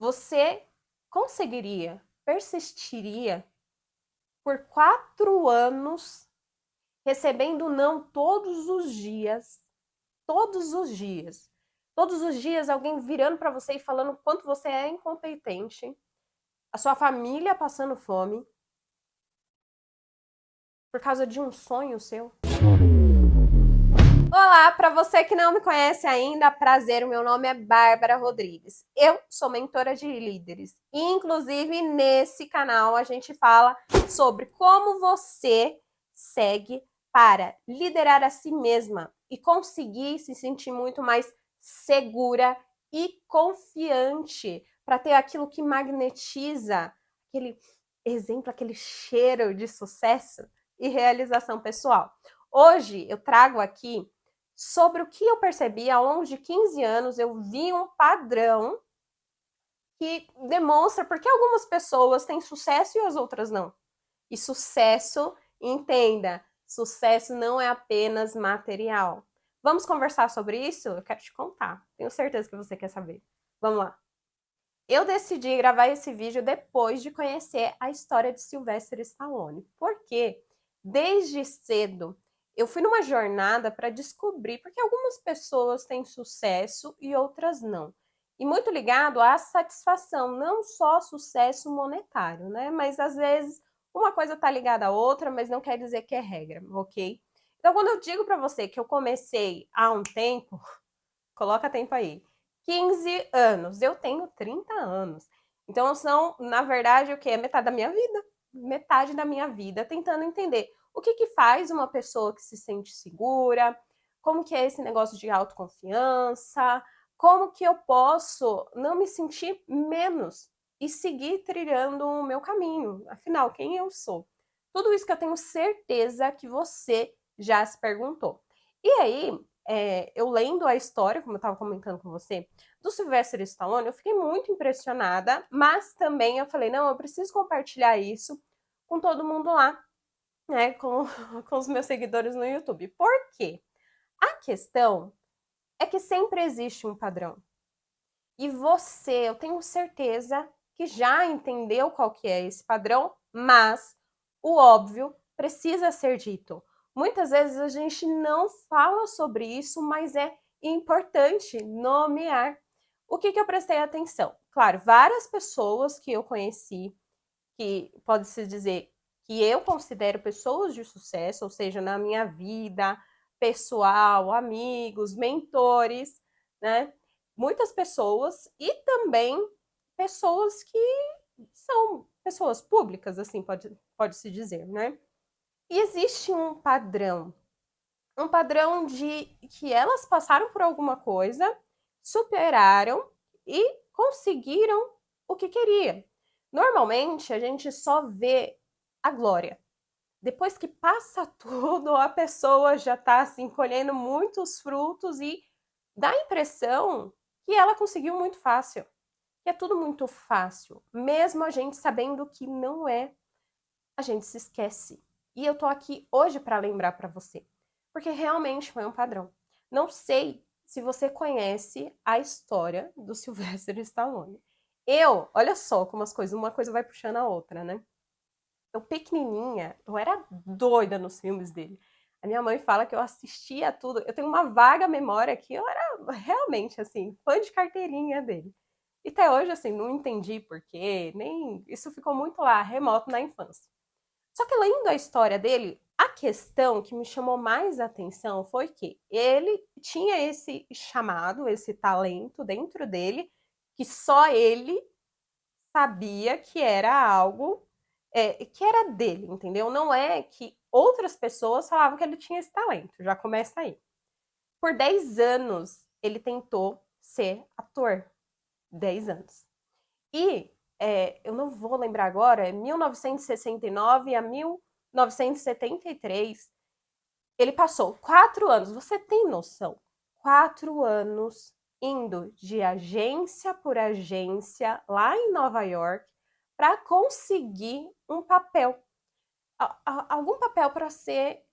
Você conseguiria, persistiria por 4 anos recebendo não todos os dias, todos os dias. Todos os dias alguém virando para você e falando o quanto você é incompetente, a sua família passando fome por causa de um sonho seu. Olá, para você que não me conhece ainda, prazer, o meu nome é Bárbara Rodrigues. Eu sou mentora de líderes e, inclusive, nesse canal a gente fala sobre como você segue para liderar a si mesma e conseguir se sentir muito mais segura e confiante para ter aquilo que magnetiza, aquele exemplo, aquele cheiro de sucesso e realização pessoal. Hoje eu trago aqui sobre o que eu percebi ao longo de 15 anos, eu vi um padrão que demonstra por que algumas pessoas têm sucesso e as outras não. E sucesso, entenda, sucesso não é apenas material. Vamos conversar sobre isso? Eu quero te contar. Tenho certeza que você quer saber. Vamos lá. Eu decidi gravar esse vídeo depois de conhecer a história de Sylvester Stallone. Porque desde cedo eu fui numa jornada para descobrir porque algumas pessoas têm sucesso e outras não. E muito ligado à satisfação, não só sucesso monetário, né? Mas às vezes uma coisa está ligada à outra, mas não quer dizer que é regra, ok? Então, quando eu digo para você que eu comecei há um tempo, coloca tempo aí, 15 anos, eu tenho 30 anos. Então, são, na verdade, o que? É metade da minha vida. Metade da minha vida tentando entender o que faz uma pessoa que se sente segura, como que é esse negócio de autoconfiança, como que eu posso não me sentir menos e seguir trilhando o meu caminho. Afinal, quem eu sou? Tudo isso que eu tenho certeza que você já se perguntou. E aí, eu lendo a história, como eu estava comentando com você, do Sylvester Stallone, eu fiquei muito impressionada, mas também eu falei, não, eu preciso compartilhar isso com todo mundo lá, né, com os meus seguidores no YouTube. Por quê? A questão é que sempre existe um padrão. E você, eu tenho certeza que já entendeu qual que é esse padrão, mas o óbvio precisa ser dito. Muitas vezes a gente não fala sobre isso, mas é importante nomear. O que eu prestei atenção? Claro, várias pessoas que eu conheci, que pode-se dizer que eu considero pessoas de sucesso, ou seja, na minha vida pessoal, amigos, mentores, né? Muitas pessoas e também pessoas que são pessoas públicas, assim, pode-se dizer, né? E existe um padrão de que elas passaram por alguma coisa, superaram e conseguiram o que queria. Normalmente a gente só vê a glória. Depois que passa tudo, a pessoa já está assim colhendo muitos frutos e dá a impressão que ela conseguiu muito fácil. Que é tudo muito fácil, mesmo a gente sabendo que não é, a gente se esquece. E eu tô aqui hoje para lembrar para você, porque realmente foi um padrão. Não sei se você conhece a história do Sylvester Stallone. Olha só como as coisas, uma coisa vai puxando a outra, né? Eu pequenininha, eu era doida nos filmes dele. A minha mãe fala que eu assistia tudo. Eu tenho uma vaga memória que eu era realmente assim, fã de carteirinha dele. E até hoje assim, não entendi porquê, nem isso ficou muito lá, remoto na infância. Só que lendo a história dele, a questão que me chamou mais a atenção foi que ele tinha esse chamado, esse talento dentro dele, que só ele sabia que era algo que era dele, entendeu? Não é que outras pessoas falavam que ele tinha esse talento, já começa aí. Por 10 anos, ele tentou ser ator. 10 anos. E eu não vou lembrar agora, 1969 a 1973, ele passou 4 anos, você tem noção? 4 anos indo de agência por agência lá em Nova York para conseguir um papel, algum papel para ser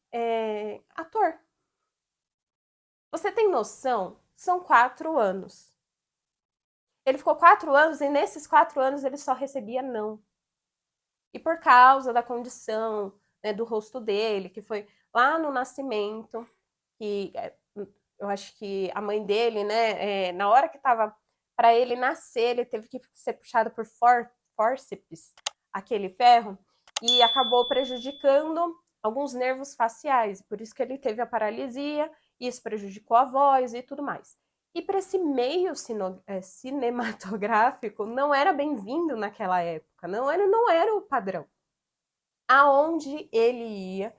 ator. Você tem noção? São 4 anos. Ele ficou 4 anos e nesses 4 anos ele só recebia não. E por causa da condição, né, do rosto dele, que foi lá no nascimento, que eu acho que a mãe dele, né, na hora que estava para ele nascer, ele teve que ser puxado por fórceps, aquele ferro, e acabou prejudicando alguns nervos faciais. Por isso que ele teve a paralisia, isso prejudicou a voz e tudo mais. E para esse meio cinematográfico não era bem-vindo naquela época, não era o padrão. Aonde ele ia,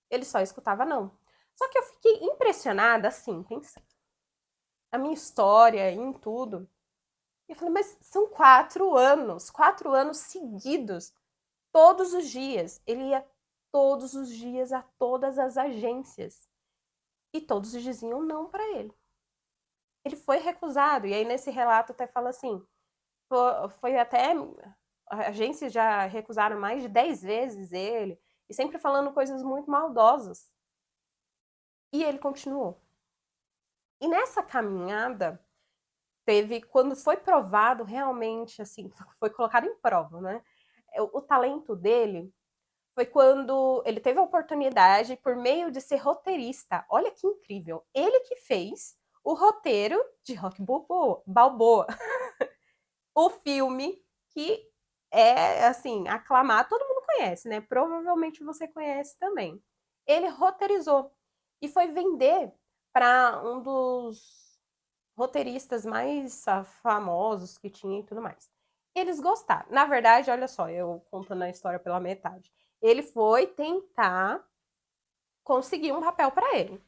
ele só escutava não. Só que eu fiquei impressionada, assim, pensando a minha história em tudo. E eu falei, mas são 4 anos seguidos, todos os dias. Ele ia todos os dias a todas as agências. E todos diziam não para ele. Ele foi recusado. E aí, nesse relato, até fala assim: foi até. Agências já recusaram mais de 10 vezes ele. E sempre falando coisas muito maldosas. E ele continuou. E nessa caminhada, teve, quando foi provado realmente, assim, foi colocado em prova, né? O talento dele foi quando ele teve a oportunidade, por meio de ser roteirista. Olha que incrível. Ele que fez o roteiro de Rock Balboa. O filme que é, assim, aclamado, todo mundo conhece, né? Provavelmente você conhece também. Ele roteirizou e foi vender para um dos roteiristas mais famosos que tinha e tudo mais. Eles gostaram. Na verdade, olha só, eu contando a história pela metade. Ele foi tentar conseguir um papel para ele.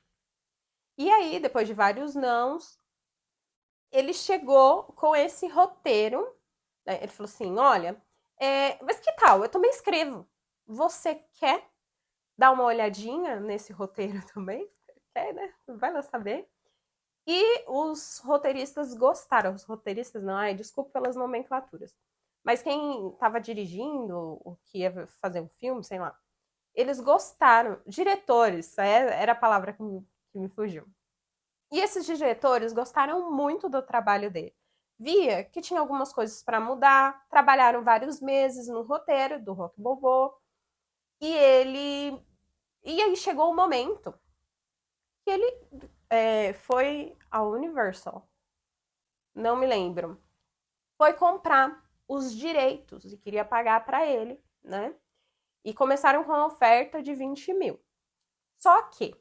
E aí, depois de vários nãos, ele chegou com esse roteiro. Né? Ele falou assim: olha, mas que tal? Eu também escrevo. Você quer dar uma olhadinha nesse roteiro também? Quer, né? Vai lá saber. E os roteiristas gostaram. Os roteiristas, não, desculpa pelas nomenclaturas. Mas quem estava dirigindo, o que ia fazer um filme, sei lá, eles gostaram. Diretores, era a palavra que me fugiu. E esses diretores gostaram muito do trabalho dele. Via que tinha algumas coisas para mudar, trabalharam vários meses no roteiro do Rock Balboa, e ele. E aí chegou o momento que ele foi à Universal, não me lembro, foi comprar os direitos e queria pagar para ele, né? E começaram com a oferta de 20 mil. Só que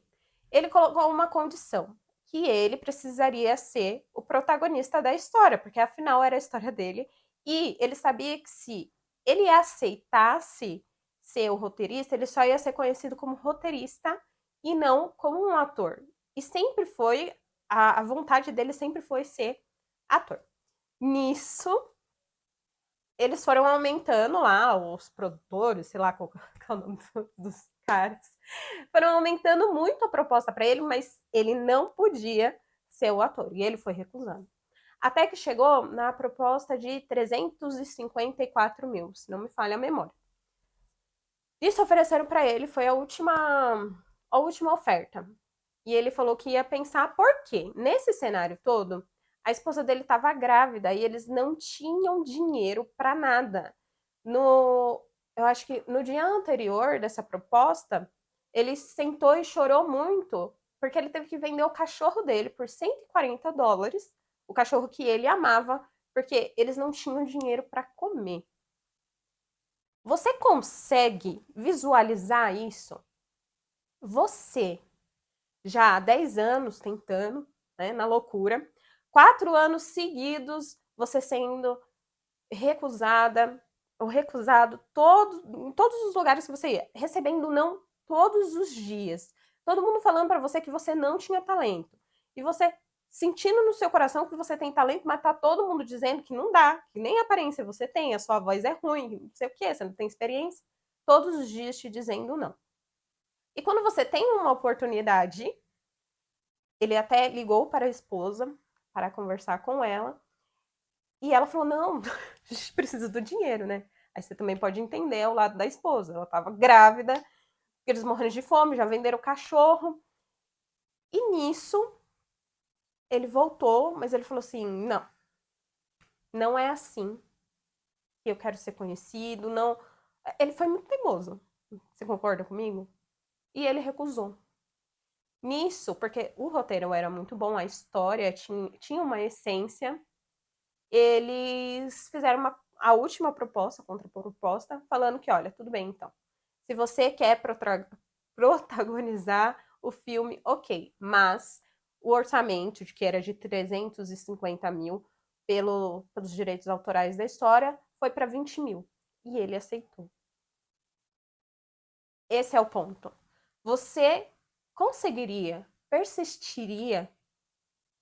ele colocou uma condição, que ele precisaria ser o protagonista da história, porque afinal era a história dele, e ele sabia que se ele aceitasse ser o roteirista, ele só ia ser conhecido como roteirista e não como um ator. E sempre foi, a vontade dele sempre foi ser ator. Nisso, eles foram aumentando lá, os produtores, sei lá qual é o nome dos caras, foram aumentando muito a proposta para ele, mas ele não podia ser o ator, e ele foi recusando. Até que chegou na proposta de 354 mil, se não me falha a memória. Isso ofereceram para ele, foi a última oferta. E ele falou que ia pensar por quê. Nesse cenário todo, a esposa dele estava grávida e eles não tinham dinheiro para nada. Eu acho que no dia anterior dessa proposta, ele sentou e chorou muito, porque ele teve que vender o cachorro dele por US$ 140, o cachorro que ele amava, porque eles não tinham dinheiro para comer. Você consegue visualizar isso? Você, já há 10 anos tentando, né, na loucura, 4 anos seguidos você sendo recusada ou recusado em todos os lugares que você ia, recebendo não todos os dias. Todo mundo falando para você que você não tinha talento. E você sentindo no seu coração que você tem talento, mas tá todo mundo dizendo que não dá, que nem aparência você tem, a sua voz é ruim, não sei o que, você não tem experiência. Todos os dias te dizendo não. E quando você tem uma oportunidade, ele até ligou para a esposa para conversar com ela. E ela falou: não, a gente precisa do dinheiro, né? Aí você também pode entender o lado da esposa. Ela estava grávida, eles morrendo de fome, já venderam o cachorro. E nisso, ele voltou, mas ele falou assim: não, não é assim que eu quero ser conhecido, não. Ele foi muito teimoso. Você concorda comigo? E ele recusou. Nisso, porque o roteiro era muito bom, a história tinha uma essência, eles fizeram a última proposta, contraproposta, falando que, olha, tudo bem então. Se você quer protagonizar o filme, ok, mas o orçamento, que era de 350 mil pelos direitos autorais da história, foi para 20 mil. E ele aceitou. Esse é o ponto. Você conseguiria, persistiria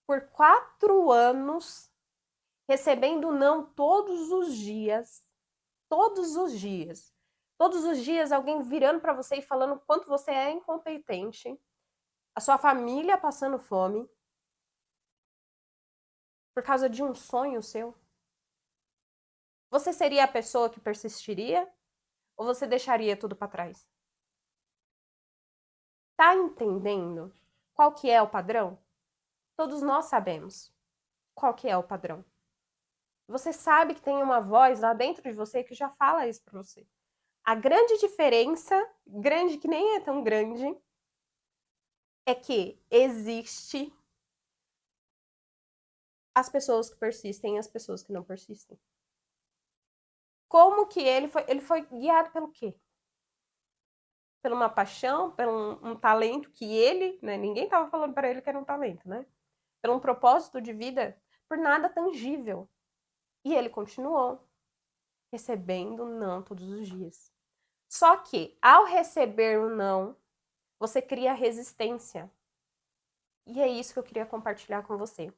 por 4 anos recebendo não todos os dias, todos os dias. Todos os dias alguém virando para você e falando quanto você é incompetente, a sua família passando fome por causa de um sonho seu. Você seria a pessoa que persistiria ou você deixaria tudo para trás? Tá entendendo qual que é o padrão? Todos nós sabemos qual que é o padrão. Você sabe que tem uma voz lá dentro de você que já fala isso para você. A grande diferença, grande que nem é tão grande, é que existe as pessoas que persistem e as pessoas que não persistem. Como que ele foi guiado pelo quê? Por uma paixão, por um talento que ele, né, ninguém estava falando para ele que era um talento, né? Por um propósito de vida, por nada tangível. E ele continuou recebendo não todos os dias. Só que, ao receber o não, você cria resistência. E é isso que eu queria compartilhar com você.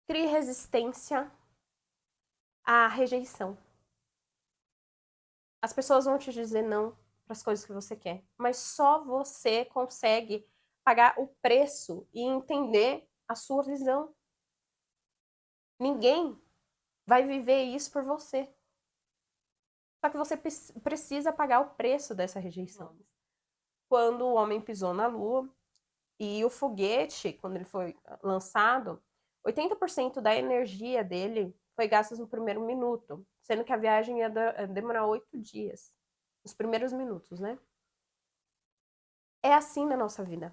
Crie resistência à rejeição. As pessoas vão te dizer não para as coisas que você quer, mas só você consegue pagar o preço e entender a sua visão. Ninguém vai viver isso por você. Só que você precisa pagar o preço dessa rejeição. Quando o homem pisou na Lua e o foguete, quando ele foi lançado, 80% da energia dele foi gasta no primeiro minuto, sendo que a viagem ia demorar 8 dias. Os primeiros minutos, né? É assim na nossa vida.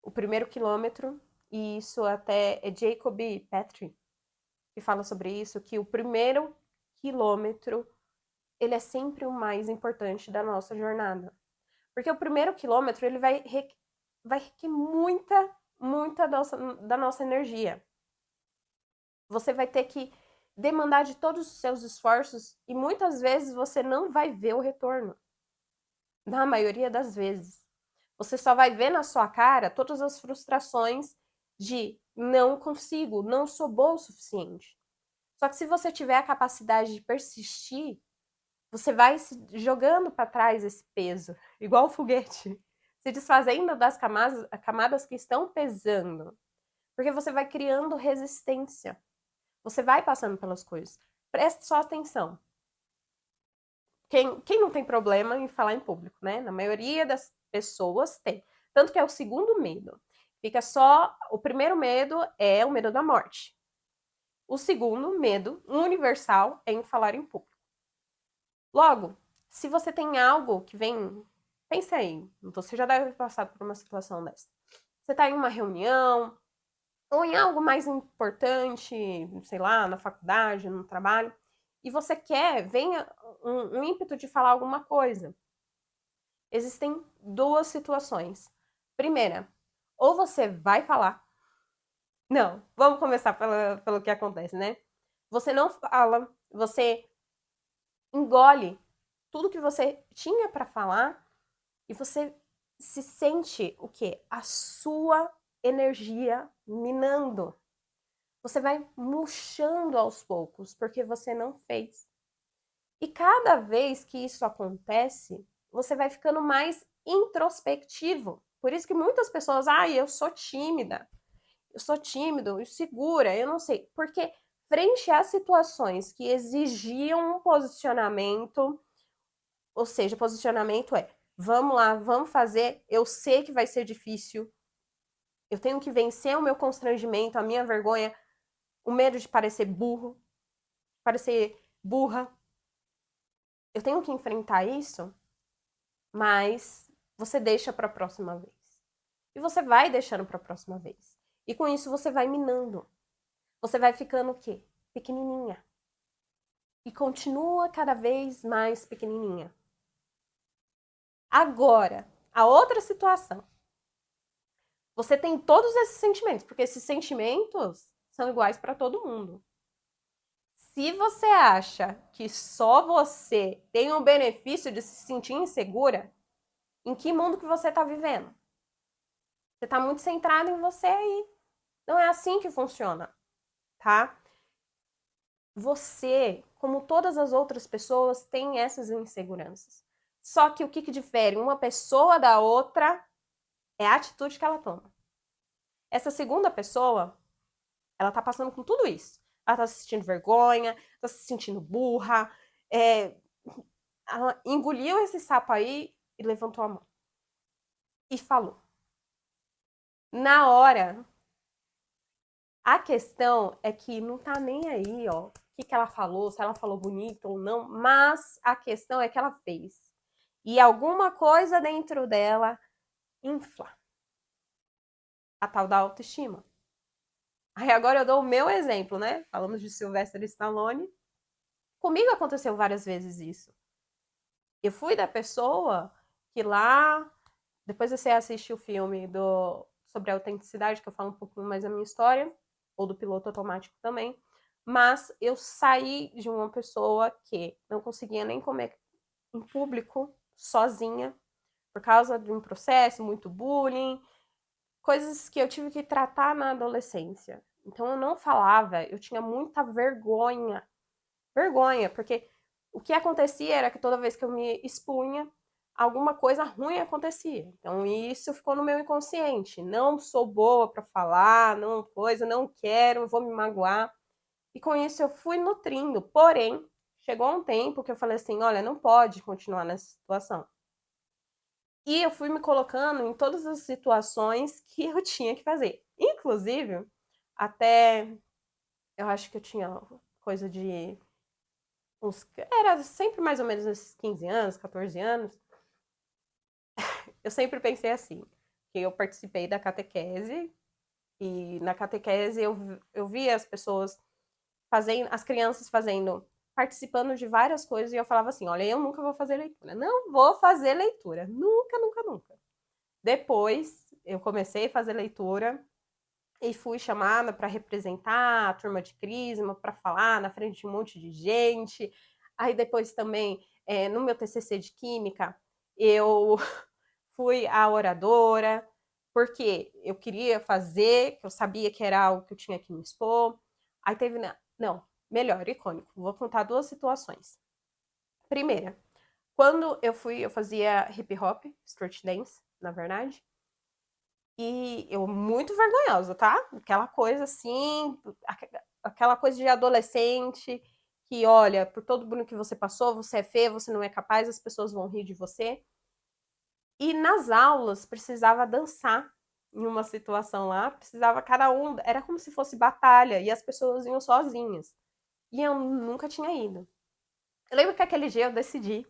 O primeiro quilômetro, e isso até é Jacob Petrie que fala sobre isso, que o primeiro quilômetro ele é sempre o mais importante da nossa jornada. Porque o primeiro quilômetro ele vai requer muita da nossa energia. Você vai ter que demandar de todos os seus esforços e muitas vezes você não vai ver o retorno. Na maioria das vezes. Você só vai ver na sua cara todas as frustrações de não consigo, não sou boa o suficiente. Só que se você tiver a capacidade de persistir, você vai se jogando para trás esse peso, igual o foguete, se desfazendo das camadas que estão pesando. Porque você vai criando resistência. Você vai passando pelas coisas. Preste só atenção. Quem não tem problema em falar em público, né? Na maioria das pessoas tem. Tanto que é o segundo medo. Fica só. O primeiro medo é o medo da morte. O segundo medo, universal, é em falar em público. Logo, se você tem algo que vem. Pense aí, você já deve passar por uma situação dessa. Você está em uma reunião, ou em algo mais importante, sei lá, na faculdade, no trabalho, e você quer, vem um ímpeto de falar alguma coisa. Existem duas situações. Primeira, ou você vai falar. Não, vamos começar pelo que acontece, né? Você não fala, você engole tudo que você tinha para falar e você se sente o quê? A sua energia minando. Você vai murchando aos poucos porque você não fez. E cada vez que isso acontece, você vai ficando mais introspectivo. Por isso que muitas pessoas, eu sou tímida, eu sou tímido, segura, eu não sei. Porque frente às situações que exigiam um posicionamento, ou seja, posicionamento é, vamos lá, vamos fazer, eu sei que vai ser difícil, eu tenho que vencer o meu constrangimento, a minha vergonha. o medo de parecer burro, parecer burra. Eu tenho que enfrentar isso, mas você deixa para a próxima vez. E você vai deixando para a próxima vez. E com isso você vai minando. Você vai ficando o quê? Pequenininha. E continua cada vez mais pequenininha. Agora, a outra situação. Você tem todos esses sentimentos, porque esses sentimentos são iguais para todo mundo. Se você acha que só você tem o benefício de se sentir insegura, em que mundo que você está vivendo? Você está muito centrado em você aí. Não é assim que funciona, tá? Você, como todas as outras pessoas, tem essas inseguranças. Só que o que difere uma pessoa da outra é a atitude que ela toma. Essa segunda pessoa, ela tá passando com tudo isso. Ela tá se sentindo vergonha, tá se sentindo burra, ela engoliu esse sapo aí e levantou a mão. E falou. Na hora, a questão é que não tá nem aí, ó, o que ela falou, se ela falou bonito ou não, mas a questão é que ela fez. E alguma coisa dentro dela infla. A tal da autoestima. Aí agora eu dou o meu exemplo, né? Falamos de Sylvester Stallone. Comigo aconteceu várias vezes isso. Eu fui da pessoa que lá, depois você assiste o filme sobre a autenticidade, que eu falo um pouquinho mais da minha história, ou do piloto automático também, mas eu saí de uma pessoa que não conseguia nem comer em público, sozinha, por causa de um processo, muito bullying, coisas que eu tive que tratar na adolescência. Então eu não falava, eu tinha muita vergonha. Vergonha, porque o que acontecia era que toda vez que eu me expunha, alguma coisa ruim acontecia. Então isso ficou no meu inconsciente. Não sou boa para falar, não quero, vou me magoar. E com isso eu fui nutrindo. Porém, chegou um tempo que eu falei assim, olha, não pode continuar nessa situação. E eu fui me colocando em todas as situações que eu tinha que fazer. Inclusive, até eu acho que eu tinha coisa de era sempre mais ou menos esses 15 anos, 14 anos. Eu sempre pensei assim, que eu participei da catequese e na catequese eu via as pessoas fazendo, as crianças fazendo, participando de várias coisas e eu falava assim, olha, eu nunca vou fazer leitura, não vou fazer leitura, nunca, nunca, nunca. Depois eu comecei a fazer leitura e fui chamada para representar a turma de Crisma, para falar na frente de um monte de gente. Aí depois também, no meu TCC de Química, eu fui a oradora, porque eu queria fazer, que eu sabia que era algo que eu tinha que me expor. Aí teve, não, melhor, icônico. Vou contar duas situações. Primeira, quando eu fazia hip hop, street dance, na verdade, e eu muito vergonhosa, tá? Aquela coisa assim, aquela coisa de adolescente que, olha, por todo mundo que você passou, você é feia, você não é capaz, as pessoas vão rir de você. E nas aulas precisava dançar em uma situação lá, precisava cada um, era como se fosse batalha e as pessoas iam sozinhas. E eu nunca tinha ido. Eu lembro que aquele dia eu decidi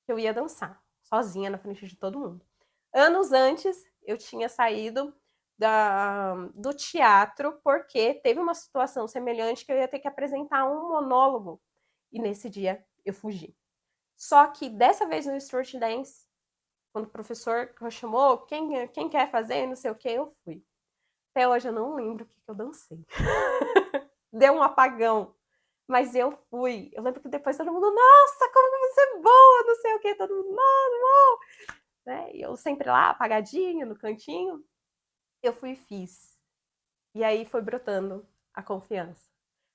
que eu ia dançar sozinha na frente de todo mundo. Anos antes, eu tinha saído do teatro porque teve uma situação semelhante que eu ia ter que apresentar um monólogo. E nesse dia eu fugi. Só que dessa vez no Street Dance, quando o professor chamou, quem quer fazer, não sei o que, eu fui. Até hoje eu não lembro o que eu dancei. Deu um apagão. Mas eu fui. Eu lembro que depois todo mundo, nossa, como você é boa, não sei o que, todo mundo, mano, né? E eu sempre lá, apagadinho, no cantinho. Eu fui e fiz. E aí foi brotando a confiança.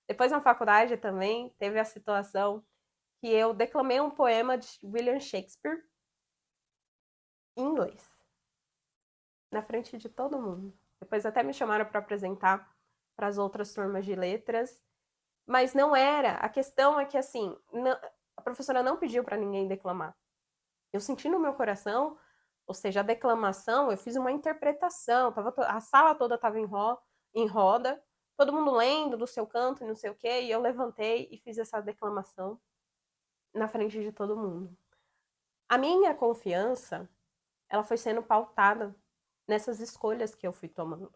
Depois na faculdade também teve a situação que eu declamei um poema de William Shakespeare em inglês, na frente de todo mundo. Depois até me chamaram para apresentar para as outras turmas de letras, mas não era. A questão é que assim, a professora não pediu para ninguém declamar. Eu senti no meu coração, ou seja, a declamação, eu fiz uma interpretação, a sala toda estava em roda, todo mundo lendo do seu canto e não sei o quê, e eu levantei e fiz essa declamação na frente de todo mundo. A minha confiança, ela foi sendo pautada nessas escolhas que eu fui tomando.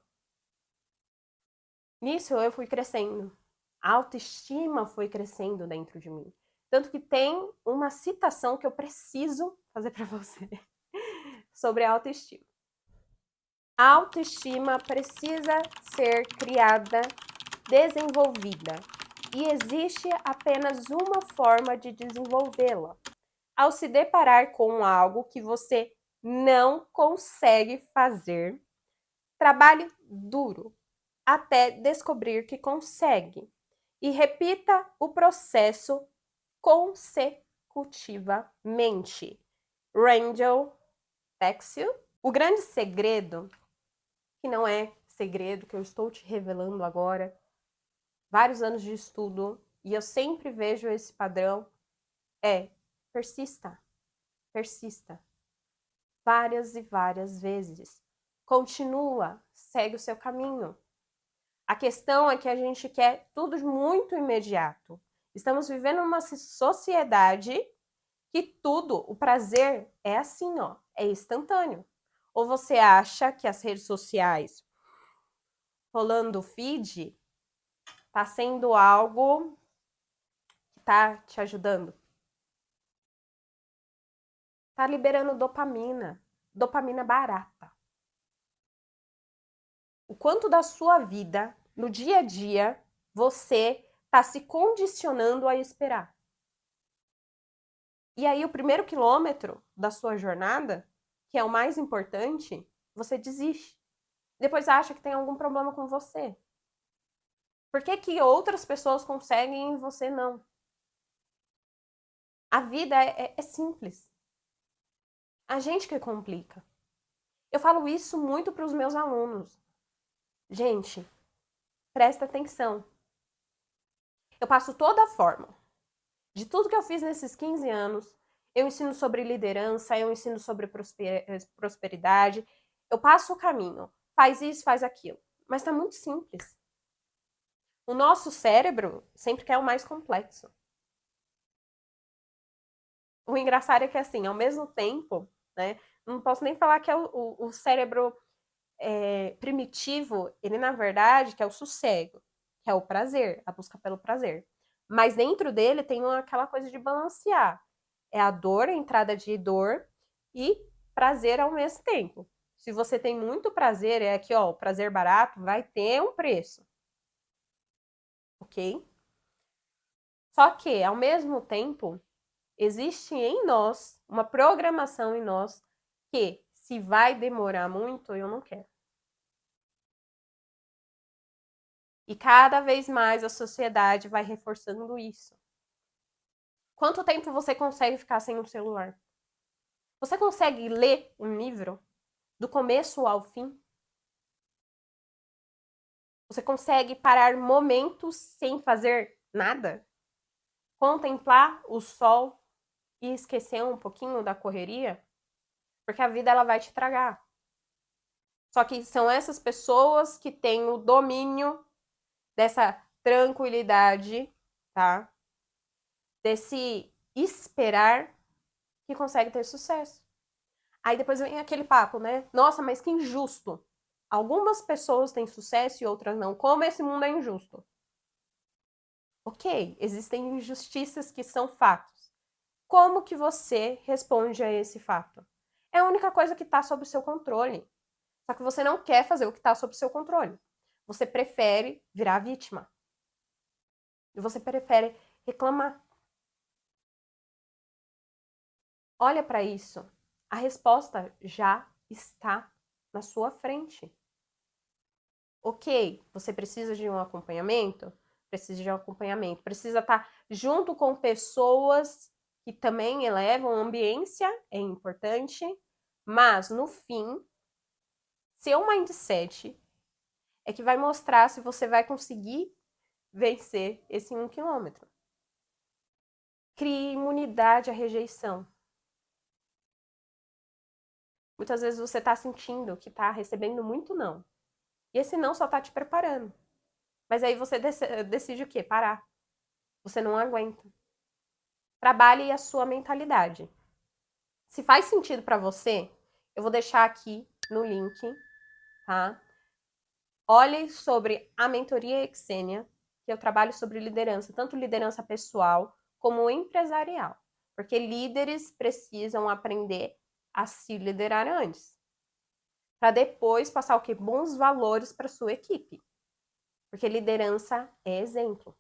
Nisso eu fui crescendo. A autoestima foi crescendo dentro de mim. Tanto que tem uma citação que eu preciso fazer para você sobre a autoestima. A autoestima precisa ser criada, desenvolvida, e existe apenas uma forma de desenvolvê-la. Ao se deparar com algo que você não consegue fazer, trabalhe duro até descobrir que consegue e repita o processo consecutivamente. Randall Pexel. O grande segredo, que não é segredo, que eu estou te revelando agora, vários anos de estudo, e eu sempre vejo esse padrão, é persista, persista. Várias e várias vezes. Continua, segue o seu caminho. A questão é que a gente quer tudo muito imediato. Estamos vivendo uma sociedade que tudo, o prazer é assim, ó, é instantâneo. Ou você acha que as redes sociais, rolando o feed, tá sendo algo que tá te ajudando? Tá liberando dopamina, dopamina barata. O quanto da sua vida, no dia a dia, você tá se condicionando a esperar. E aí, o primeiro quilômetro da sua jornada, que é o mais importante, você desiste. Depois acha que tem algum problema com você. Por que que outras pessoas conseguem e você não? A vida é simples. A gente que complica. Eu falo isso muito para os meus alunos. Gente, presta atenção. Eu passo toda a forma de tudo que eu fiz nesses 15 anos. Eu ensino sobre liderança, eu ensino sobre prosperidade. Eu passo o caminho. Faz isso, faz aquilo. Mas tá muito simples. O nosso cérebro sempre quer o mais complexo. O engraçado é que, assim, ao mesmo tempo, né? Não posso nem falar que é o cérebro primitivo, ele, na verdade, que é o sossego, que é o prazer, a busca pelo prazer. Mas dentro dele tem aquela coisa de balancear. É a dor, a entrada de dor e prazer ao mesmo tempo. Se você tem muito prazer, é aqui, ó, o prazer barato vai ter um preço. Ok? Só que, ao mesmo tempo, existe em nós uma programação em nós que, se vai demorar muito, eu não quero. E cada vez mais a sociedade vai reforçando isso. Quanto tempo você consegue ficar sem um celular? Você consegue ler um livro do começo ao fim? Você consegue parar momentos sem fazer nada? Contemplar o sol e esquecer um pouquinho da correria? Porque a vida ela vai te tragar. Só que são essas pessoas que têm o domínio dessa tranquilidade, tá? Desse esperar que consegue ter sucesso. Aí depois vem aquele papo, né? Nossa, mas que injusto. Algumas pessoas têm sucesso e outras não. Como esse mundo é injusto? Ok, existem injustiças que são fatos. Como que você responde a esse fato? É a única coisa que está sob o seu controle. Só que você não quer fazer o que está sob o seu controle. Você prefere virar vítima. E você prefere reclamar. Olha para isso. A resposta já está na sua frente. Ok, você precisa de um acompanhamento? Precisa de um acompanhamento. Precisa estar junto com pessoas que também elevam a ambiência, é importante. Mas, no fim, seu mindset é que vai mostrar se você vai conseguir vencer esse 1 quilômetro. Crie imunidade à rejeição. Muitas vezes você está sentindo que está recebendo muito não. E esse não só está te preparando. Mas aí você decide o quê? Parar. Você não aguenta. Trabalhe a sua mentalidade. Se faz sentido para você, eu vou deixar aqui no link, tá? Olhe sobre a mentoria Exênia, que eu trabalho sobre liderança, tanto liderança pessoal como empresarial. Porque líderes precisam aprender a se liderar antes. Para depois passar o quê? Bons valores para sua equipe. Porque liderança é exemplo.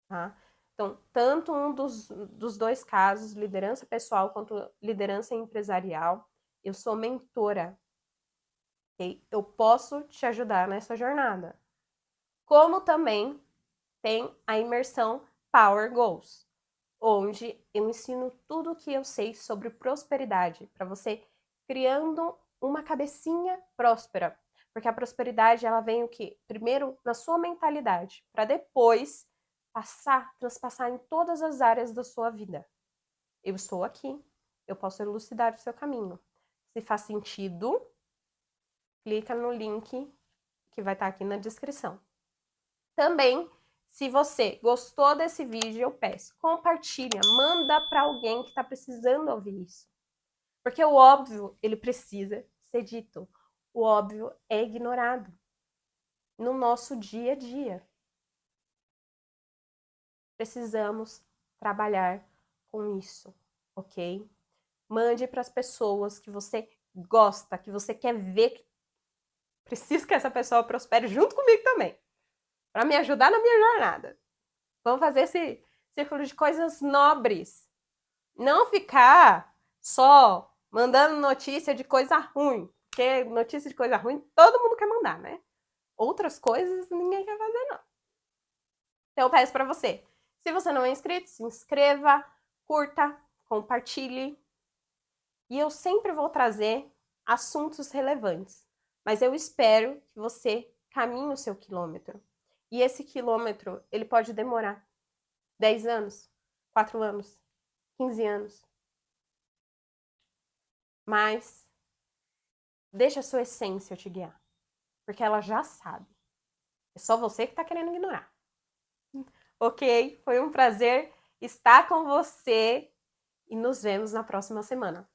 Tá? Então, tanto um dos dois casos, liderança pessoal quanto liderança empresarial, eu sou mentora. Okay? Eu posso te ajudar nessa jornada. Como também tem a imersão Power Goals, onde eu ensino tudo o que eu sei sobre prosperidade, para você criando uma cabecinha próspera. Porque a prosperidade, ela vem o quê? Primeiro na sua mentalidade, para depois transpassar em todas as áreas da sua vida. Eu estou aqui, eu posso elucidar o seu caminho. Se faz sentido, clica no link que vai estar aqui na descrição. Também, se você gostou desse vídeo, eu peço, compartilha, manda para alguém que está precisando ouvir isso. Porque o óbvio, ele precisa ser dito. O óbvio é ignorado no nosso dia a dia. Precisamos trabalhar com isso, ok? Mande para as pessoas que você gosta, que você quer ver. Preciso que essa pessoa prospere junto comigo também, para me ajudar na minha jornada. Vamos fazer esse círculo de coisas nobres. Não ficar só mandando notícia de coisa ruim. Porque notícia de coisa ruim todo mundo quer mandar, né? Outras coisas ninguém quer fazer, não. Então eu peço para você, se você não é inscrito, se inscreva, curta, compartilhe. E eu sempre vou trazer assuntos relevantes. Mas eu espero que você caminhe o seu quilômetro. E esse quilômetro, ele pode demorar 10 anos, 4 anos, 15 anos. Mas deixa a sua essência te guiar. Porque ela já sabe. É só você que tá querendo ignorar. Ok? Foi um prazer estar com você e nos vemos na próxima semana.